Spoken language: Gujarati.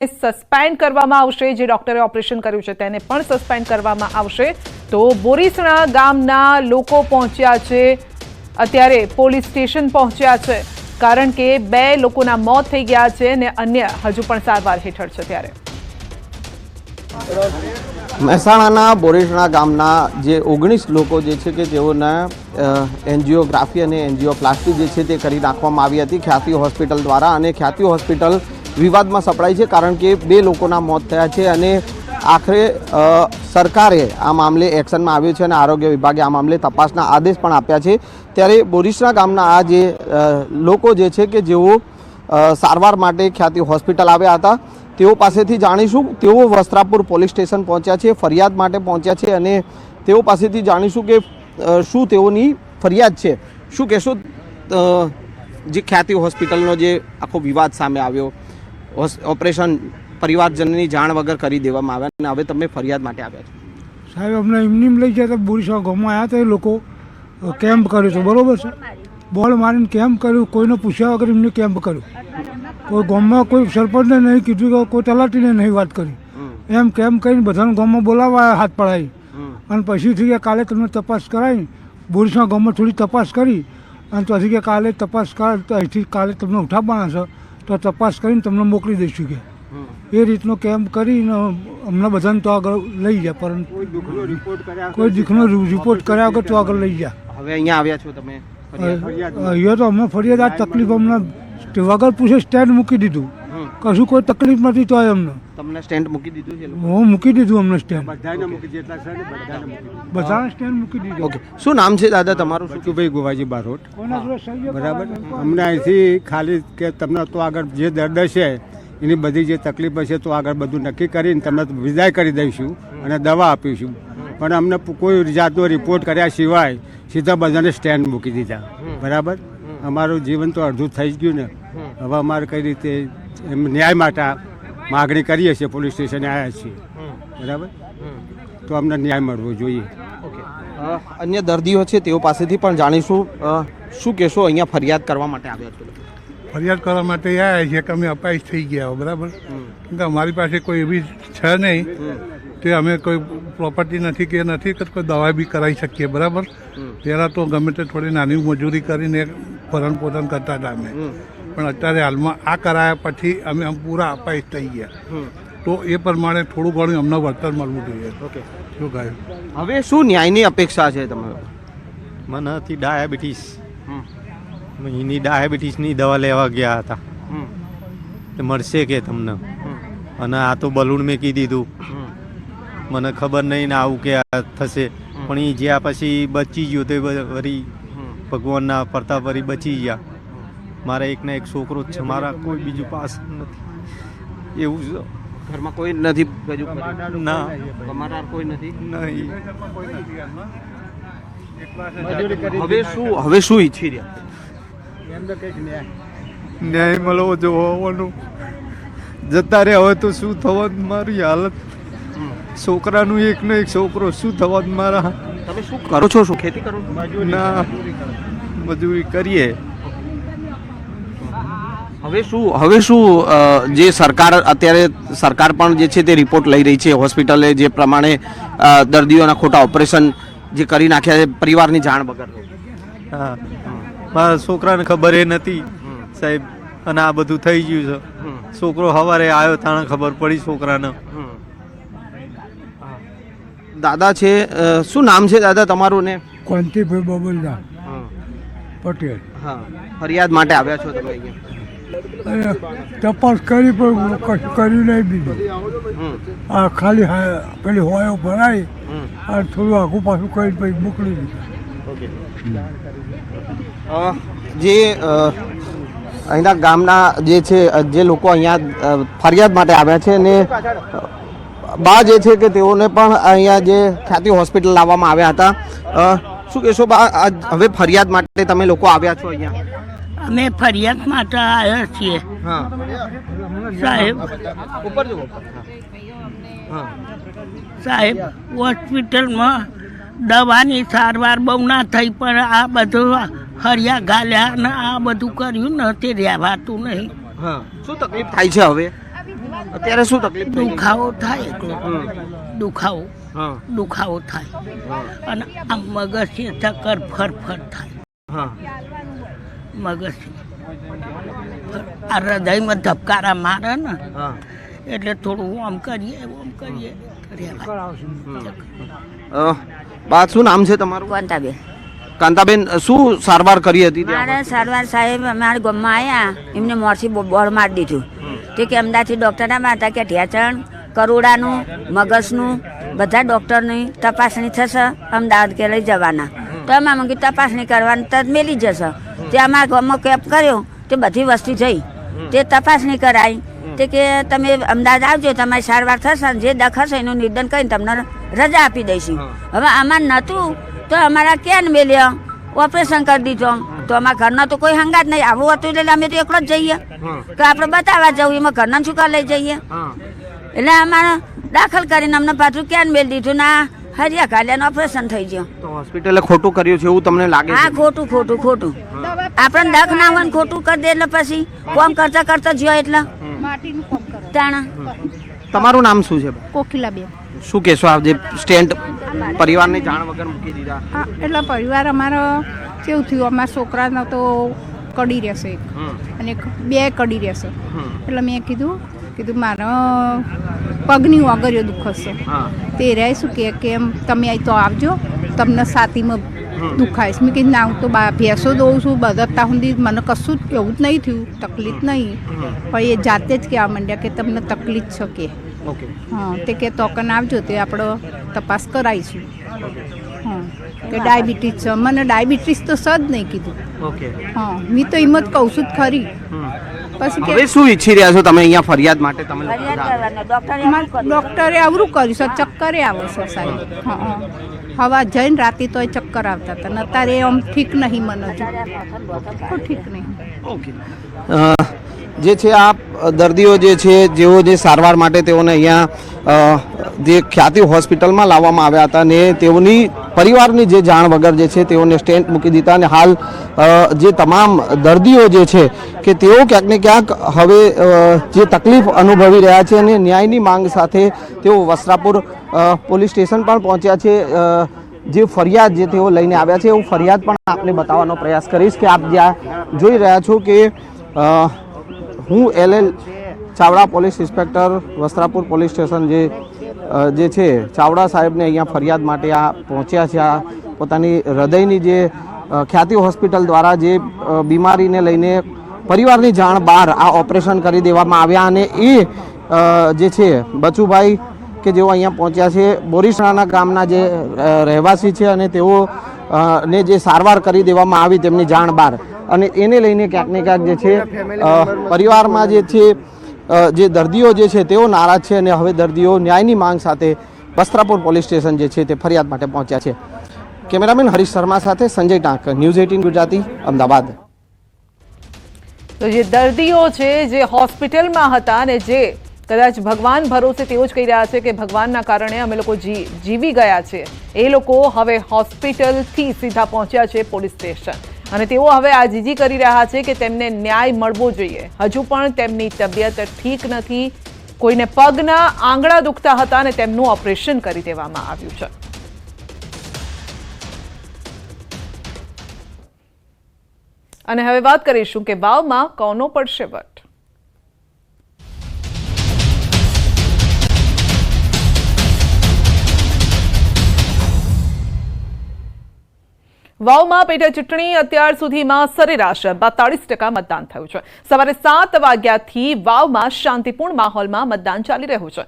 સસ્પેન્ડ કરવામાં આવશે। જે ડોક્ટરે ઓપરેશન કર્યું છે તેને પણ સસ્પેન્ડ કરવામાં આવશે। તો બોરીસણા ગામના લોકો પહોંચ્યા છે, અત્યારે પોલીસ સ્ટેશન પહોંચ્યા છે, કારણ કે 2 લોકોના મોત થઈ ગયા છે અને અન્ય હજુ પણ સારવાર હેઠળ છે। ત્યારે મહેસાણાના બોરીસણા ગામના જે 19 લોકો જે છે કે જેઓના એન્જિયોગ્રાફી અને એન્જિયોપ્લાસ્ટી જે છે તે કરી નાખવામાં આવી હતી ખ્યાતિ હોસ્પિટલ દ્વારા, અને ખ્યાતિ હોસ્પિટલ વિવાદમાં સપડાઈ છે કારણ કે 2 લોકોના મોત થયા છે અને આખરે સરકારે આ મામલે એક્શનમાં આવ્યું છે અને આરોગ્ય વિભાગે આ મામલે તપાસના આદેશ પણ આપ્યા છે। ત્યારે બોરીસણા ગામના આ જે લોકો જે છે કે જેઓ સારવાર માટે ખ્યાતિ હોસ્પિટલ આવ્યા હતા તેઓ પાસેથી જાણીશું। તેઓ વસ્ત્રાપુર પોલીસ સ્ટેશન પહોંચ્યા છે, ફરિયાદ માટે પહોંચ્યા છે અને તેઓ પાસેથી જાણીશું કે શું તેઓની ફરિયાદ છે। શું કહેશો, જે ખ્યાતિ હોસ્પિટલનો જે આખો વિવાદ સામે આવ્યો, ઓપરેશન પરિવારજનની જાણ વગર કરી દેવામાં આવ્યા અને હવે તમે ફરિયાદ માટે આવ્યા છો? સાહેબ, અમને એમની લઈ ગયા હતા, બોરીસણા ગામમાં આવ્યા હતા, એ લોકો કેમ્પ કર્યો છે, બરાબર છે, બોલ મારીને કેમ્પ કર્યું, કોઈને પૂછ્યા વગર એમને કેમ્પ કર્યું, કોઈ ગામમાં કોઈ સરપંચને નહીં કીધું, કોઈ તલાટીને નહીં વાત કરી, એમ કેમ્પ કરીને બધાને ગામમાં બોલાવવા હાથ પડાવી અને પછીથી કાલે તમને તપાસ કરાવી, બોરીસણા ગામમાં થોડી તપાસ કરી અને ત્યાંથી કે કાલે તપાસ અહીંથી કાલે તમને ઉઠાવવાના છે તો તપાસ કરીને તમને મોકલી દઈશું કે એ રીતનો કેમ્પ કરીને અમને બધાને તો આગળ લઈ ગયા, પરંતુ કોઈ દુઃખનો રિપોર્ટ કર્યા વગર તો આગળ લઈ ગયા। હવે અહીંયા આવ્યા છો તમે? અહીંયા તો અમને ફરિયાદ આ તકલીફ અમને વગર પૂછે સ્ટેન્ડ મૂકી દીધું, કશું કોઈ તકલીફ નથી તો અમને તમને સ્ટેન્ડ મૂકી દીધું છે? હું મૂકી દીધું અમને સ્ટેન્ડ, બધાને સ્ટેન્ડ મૂકી દીધું। ઓકે, શું નામ છે દાદા તમારું? ભાઈ ગોવાજી બારોટ, બરાબર। અમને અહીંથી ખાલી કે તમને તો આગળ જે દર્દ છે એની બધી જે તકલીફ હશે તો આગળ બધું નક્કી કરીને તમને વિદાય કરી દઈશું અને દવા આપીશું, પણ અમને કોઈ જાતનો રિપોર્ટ કર્યા સિવાય સીધા બધાને સ્ટેન્ડ મૂકી દીધા, બરાબર। અમારું જીવન તો અડધું થઈ જ ગયું ને, હવે અમારે કઈ રીતે એમ ન્યાય માટે માગણી કરીએ છીએ, પોલીસ સ્ટેશને આવ્યા છીએ, બરાબર, તો અમને ન્યાય મળવો જોઈએ। અન્ય દર્દીઓ છે તેઓ પાસેથી પણ જાણીશું। શું કહેશો, અહીંયા ફરિયાદ કરવા માટે આવ્યા છો? ફરિયાદ કરવા માટે આવ્યા છે કે અમે અપાઈશ થઈ ગયા, બરાબર, કેમ કે અમારી પાસે કોઈ એવી છે નહીં કે અમે કોઈ પ્રોપર્ટી નથી કે નથી કે કોઈ દવા બી કરાવી શકીએ, બરાબર। પહેલાં તો ગમે તે થોડી નાની મજૂરી કરીને ભરણ પોષણ કરતા હતા અમે, પણ અત્યારે હાલમાં આ કરાયા પછી અમે પૂરા અપાઈશ થઈ ગયા, તો એ પ્રમાણે થોડું ઘણું અમને વળતર મળવું જોઈએ। ઓકે, શું કહ્યું? હવે શું ન્યાયની અપેક્ષા છે તમે? મને હતી ડાયાબિટીસ, એની ડાયાબિટીસની દવા લેવા ગયા હતા, મળશે કે તમને, અને આ તો બલૂન મેકી દીધું, મને ખબર નહીં ને આવું કે થશે, પણ એ જ્યાં પછી બચી ગયો તો વળી ભગવાનના પ્રતાપ વળી બચી ગયા। મારા એકને એક છોકરો જ છે, મારા કોઈ બીજું પાસ નથી, એવું છે। ઘરમાં કોઈ નથી? ના, તમારા કોઈ નથી? નહીં। હવે શું ઈચ્છી રહ્યા? ન્યાય મળવો જોવાનું, જતા રહે હવે તો શું થવાનું મારી હાલત, છોકરાનું એકનો એક છોકરો શું થવાનું મારા। તમે શું કરો છો? શું ખેતી કરો છો? ના, મજૂરી કરીએ। હવે શું જે સરકાર અત્યારે સરકાર પણ જે છે તે રિપોર્ટ લઈ રહી છે, હોસ્પિટલે જે પ્રમાણે દર્દીઓના ખોટા ઓપરેશન જે કરી નાખ્યા છે પરિવારની જાણ વગર? હા, મારા છોકરાને ખબર એ નથી સાહેબ, અને આ બધું થઈ ગયું છે। છોકરો સવારે આવ્યો તાણે ખબર પડી છોકરાને। દાદા છે, શું નામ છે દાદા તમારું? ને કોંતીભાઈ બબલદા પટેલ। હા, ફરિયાદ માટે આવ્યા છો તમે અહીંયા? તપાસ કરી પણ કશું કર્યું નહીં બીજું, આ ખાલી પેલી હોય ભરાઈ અને થોડું આખું પાછું કરી પછી મોકલી દીધું। જે અહીંના ગામના જે છે જે લોકો અહીંયા ફરિયાદ માટે આવ્યા છે ને બા જે છે કે તેઓને પણ અહીંયા જે ખ્યાતિ હોસ્પિટલ લાવવામાં આવ્યા હતા। શું કહેશો બા, હવે ફરિયાદ માટે તમે લોકો આવ્યા છો અહીંયા? અમે ફરિયાદ માટે આવ્યા છીએ સાહેબ। સાહેબ, હોસ્પિટલમાં દવાની સારવાર બહુ ના થઈ, પણ આ બધું હરિયા ગાલ્યા અને આ બધું કર્યું ને તે રહેવાતું નહીં। શું તકલીફ થાય છે હવે? અત્યારે શું તકલીફ થઈ ગઈ? દુખાવો થાય એકલો દુખાવો હા દુખાવો થાય અને આ મગજ છે ચક્કર ફરફર થાય હા મગજ આ હૃદયમાં ધબકારા મારે ને હા એટલે થોડું આમ કરીએ બા શું નામ છે તમારું? કોંતાબેન કાંતાબેન, શું સારવાર કરી હતી ત્યાં? મારા સારવાર સાહેબ અમારા ગામમાં આવ્યા એમને મોરથી બોર્ડ મારી દીધું તે કે અમદાવાદથી ડૉક્ટર આવ્યા હતા કે ઢેચણ કરોડાનું મગજનું બધા ડૉક્ટરની તપાસણી થશે અમદાવાદ કે લઈ જવાના તો એમાં મંગી તપાસણી કરવાની તરત મેલી જશે તે અમારા ગામમાં કેમ્પ કર્યો તે બધી વસ્તી જઈ તે તપાસણી કરાવી તે કે તમે અમદાવાદ આવજો તમારી સારવાર થશે ને જે દખ હશે એનું નિદાન કરીને તમને રજા આપી દઈશું હવે આમાં નહોતું તો અમારા ક્યાં મેલ્યા ઓપરેશન કરી દીધો તો અમારા ઘરના તો કોઈ હંગાત નહીં આવું હતું એટલે અમે તો એકલો જ જઈએ કે આપણે બતાવવા જવું એમાં ઘરના શું લઈ જઈએ એટલે અમારે દાખલ કરીને અમને પાછું ક્યાં મેળ દીધું ના હરિયા કાલિયાનું ઓપરેશન થઈ ગયું. તો હોસ્પિટલે ખોટું કર્યું છે એવું તમને લાગે હા છે? ખોટું ખોટું ખોટું આપણને દખ ના હોય ને ખોટું કરી દે એટલે પછી કોમ કરતા કરતા જ્યો એટલે તાણા. તમારું નામ શું છે? કોકિલાબેન. શું કહેશો આ જે સ્ટેન્ટ પરિવારની જાણ વગર મૂકી દીધા? હા એટલે પરિવાર અમારો કેવું થયું અમારા છોકરાનો તો કડી રહેશે એક અને બે કડી રહેશે એટલે મેં કીધું મારો પગની ઓગળીઓ દુખશે તે રહે શું કે કેમ તમે અહીં તો આવજો તમને છાતીમાં દુખાય છે. મેં કીધું ના હું તો ભેંસો દઉં છું બધા સુધી મને કશું જ એવું જ નહીં થયું તકલીફ નહીં પણ એ જાતે જ કહેવા માંડ્યા કે તમને તકલીફ છે કે હા તે કે તોકન આવજો તે આપણે તપાસ કરાવીશું. હા કે ડાયાબિટીસ છે મને ડાયાબિટીસ તો સજ નહીં કીધું. હા મેં તો એમ જ કહું છું જ ખરી પછી હવે શું ઈચ્છી રહ્યા છો તમે અહીંયા ફરિયાદ માટે? તમે ડૉક્ટરે આવરું કર્યું છે ચક્કરે આવે છે સાહેબ. હા હવા જઈને રાતે તો ચક્કર આવતા હતા ને અત્યારે આમ ઠીક નહીં મને હજુ ઠીક નહીં. જે છે આ દર્દીઓ જે છે જેઓ જે સારવાર માટે તેઓને અહીંયા જે ખ્યાતિ હોસ્પિટલમાં લાવવામાં આવ્યા હતા ને તેઓની પરિવારની જે જાણ વગર જે છે તેઓને સ્ટેન્ટ મૂકી દીધા અને હાલ જે તમામ દર્દીઓ જે છે કે તેઓ ક્યાંક ને ક્યાંક હવે જે તકલીફ અનુભવી રહ્યા છે અને ન્યાયની માંગ સાથે તેઓ વસ્ત્રાપુર પોલીસ સ્ટેશન પણ પહોંચ્યા છે. જે ફરિયાદ જે તેઓ લઈને આવ્યા છે એવું ફરિયાદ પણ આપને બતાવવાનો પ્રયાસ કરીશ કે આપ જ્યાં જોઈ રહ્યા છો કે હું LL Chavda police inspector Vastrapur police station જે છે ચાવડા સાહેબને અહીંયા ફરિયાદ માટે આ પહોંચ્યા છે. આ પોતાની હૃદયની જે ખ્યાતિ હોસ્પિટલ દ્વારા જે બીમારીને લઈને પરિવારની જાણ બહાર આ ઓપરેશન કરી દેવામાં આવ્યા અને એ જે છે બચુભાઈ કે જેઓ અહીંયા પહોંચ્યા છે બોરીસણાના ગામના જે રહેવાસી છે અને તેઓ ને જે સારવાર કરી દેવામાં આવી તેમની જાણ બહાર અને એને લઈને ક્યાંક ને ક્યાંક જે છે પરિવારમાં જે છે જે દર્દીઓ જે છે તેઓ નારાજ છે અને હવે દર્દીઓ ન્યાયની માંગ સાથે વસ્ત્રાપુર પોલીસ સ્ટેશન જે છે તે ફરિયાદ માટે પહોંચ્યા છે. કેમેરામેન હરીશ શર્મા સાથે સંજય ટાંક, ન્યૂઝ 18 ગુજરાતી, અમદાવાદ. તો જે દર્દીઓ છે જે હોસ્પિટલમાં હતા અને જે કદાચ ભગવાન ભરોસે તેઓ જ કહી રહ્યા છે કે ભગવાનના કારણે અમે લોકો જીવી ગયા છે, એ લોકો હવે હોસ્પિટલથી સીધા પહોંચ્યા છે પોલીસ સ્ટેશન અને તેઓ હવે આ જીજી કરી રહ્યા છે કે તેમને ન્યાય મળવો જોઈએ. હજુ પણ તેમની તબિયત ઠીક નથી. કોઈને પગના આંગળા દુખતા હતા અને તેમનું ઓપરેશન કરી દેવામાં આવ્યું છે. અને હવે વાત કરીશું કે વાવમાં કોનો પડશે વટ. વાવમાં પેટા ચૂંટણી અત્યાર સુધીમાં સરેરાશ 42% મતદાન થયું છે. સવારે 7 વાગ્યાથી વાવમાં શાંતિપૂર્ણ માહોલમાં મતદાન ચાલી રહ્યું છે.